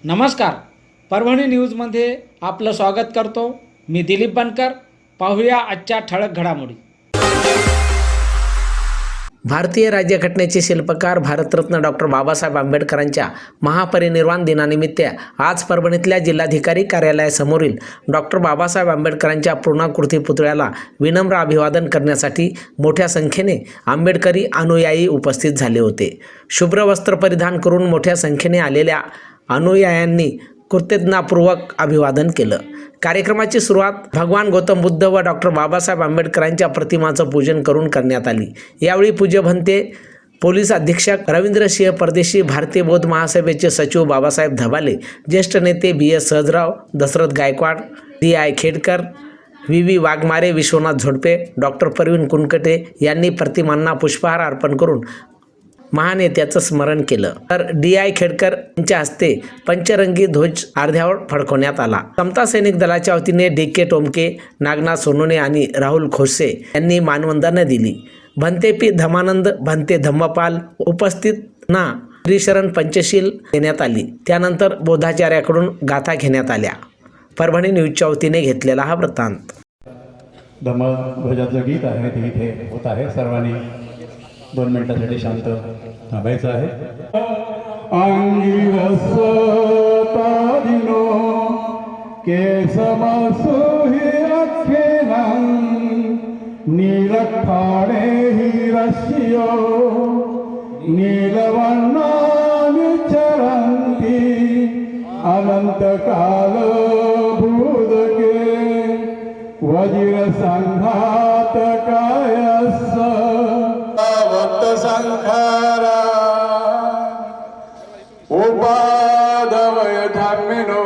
नमस्कार, परभणी न्यूजमध्ये आपलं स्वागत करतो. मी दिलीप बनकर. पाहूया आजच्या ठळक घडामोडी. भारतीय राज्यघटनेचे शिल्पकार भारतरत्न डॉक्टर बाबासाहेब आंबेडकरांच्या महापरिनिर्वाण दिनानिमित्त आज परभणीतल्या जिल्हाधिकारी कार्यालयासमोरील डॉक्टर बाबासाहेब आंबेडकरांच्या पूर्णाकृती पुतळ्याला विनम्र अभिवादन करण्यासाठी मोठ्या संख्येने आंबेडकरी अनुयायी उपस्थित झाले होते. शुभ्र वस्त्र परिधान करून मोठ्या संख्येने आलेल्या अनुयायांनी कृतज्ञतापूर्वक अभिवादन केलं. कार्यक्रमाची सुरुवात भगवान गौतम बुद्ध व डॉक्टर बाबासाहेब आंबेडकरांच्या प्रतिमांचं पूजन करून करण्यात आली. यावेळी पूज्य भंते पोलीस अधीक्षक रवींद्र सिंह परदेशी, भारतीय बौद्ध महासभेचे सचिव बाबासाहेब धबाले, ज्येष्ठ नेते BS Sahajrao, Dashrath Gaikwad, DI Khedkar, VV Waghmare, Vishwanath Zodpe, doctor Parveen Kunkate यांनी प्रतिमांना पुष्पहार अर्पण करून महानेत्याचं स्मरण केलं. तर DI खेडकर यांच्या हस्ते पंचरंगी ध्वज अर्ध्यावर फडकवण्यात आला. समता सैनिक दलाच्या वतीने DK टोमके, नागनाथ सोनोने आणि राहुल खोसे यांनी मानवंदना दिली. भंते P धमानंद, भंते धम्मपाल उपस्थितांना श्रीशरण पंचशील देण्यात आली. त्यानंतर बोधाचार्याकडून गाथा घेण्यात आल्या. परभणी न्यूजच्या वतीने घेतलेला हा वृत्तांत. धम्मध्वजाचं गीत आहे ते इथे होत आहे. सर्वांनी 2 मिनिटांसाठी शांत थांबायचं आहे. अंगिरसतादिनो केसमसुहि अखेनं नीलखाणे हिरस्यो नीलवर्णानि चरन्ति अनन्तकाल भूदके वज्रसङ्घातकायस्स संखारा उपादवय धर्मिनो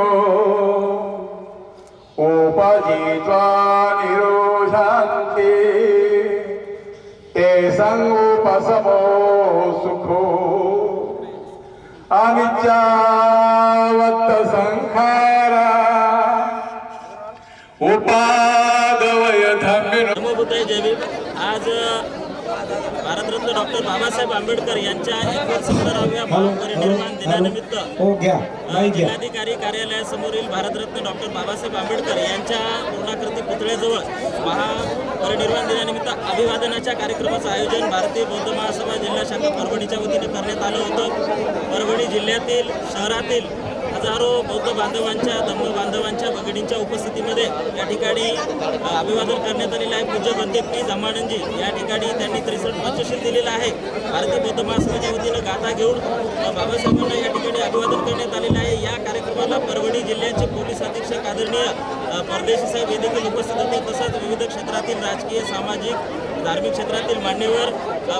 उपाजित्वा निरोशान्ति ते संगोपसमो सुखो अनित्यावत्त संखारा उपादवय धर्मिनो. नमो बुद्धाय. जय भीम. आज भारतरत्न डॉक्टर बाबासाहेब आंबेडकर यांच्या 69व्या महापरिनिर्वाण दिनानिमित्त जिल्हाधिकारी कार्यालयासमोरील भारतरत्न डॉक्टर बाबासाहेब आंबेडकर यांच्या पूर्णाकृती पुतळ्याजवळ महापरिनिर्वाण दिनानिमित्त अभिवादनाच्या कार्यक्रमाचं आयोजन भारतीय बौद्ध महासभा जिल्हा शाखा परभणीच्या वतीने करण्यात आलं होतं. परभणी जिल्ह्यातील शहरातील हजारो बौद्ध बांधवांच्या, धम्म बांधवांच्या, भगिनींच्या उपस्थितीमध्ये या ठिकाणी अभिवादन करण्यात आलेलं आहे. पूज्य भंते P धमानंदजी या ठिकाणी त्यांनी 63 पंचशील दिलेलं आहे. भारतीय बौद्ध महासभेच्या वतीनं गाथा घेऊन बाबासाहेबांना या ठिकाणी अभिवादन करण्यात आलेलं आहे. या कार्यक्रमाला परभणी जिल्ह्याचे पोलीस अधीक्षक आदरणीय परदेशी साहेब हे देखील उपस्थित होते. तसंच विविध क्षेत्रातील राजकीय, सामाजिक, धार्मिक क्षेत्रातील मान्यवर,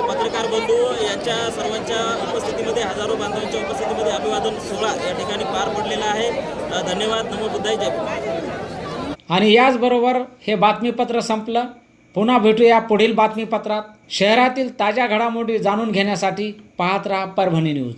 पत्रकार बंधू यांच्या सर्वांच्या उपस्थितीमध्ये, हजारो बांधवांच्या उपस्थितीमध्ये अभिवादन सोहळा या ठिकाणी पार पडलेला आहे. धन्यवाद. नमो बुद्धाय. जय. आणि याचबरोबर हे बातमीपत्र संपलं. पुन्हा भेटूया पुढील बातमीपत्रात. शहरातील ताज्या घडामोडी जाणून घेण्यासाठी पाहत राहा परभणी न्यूज.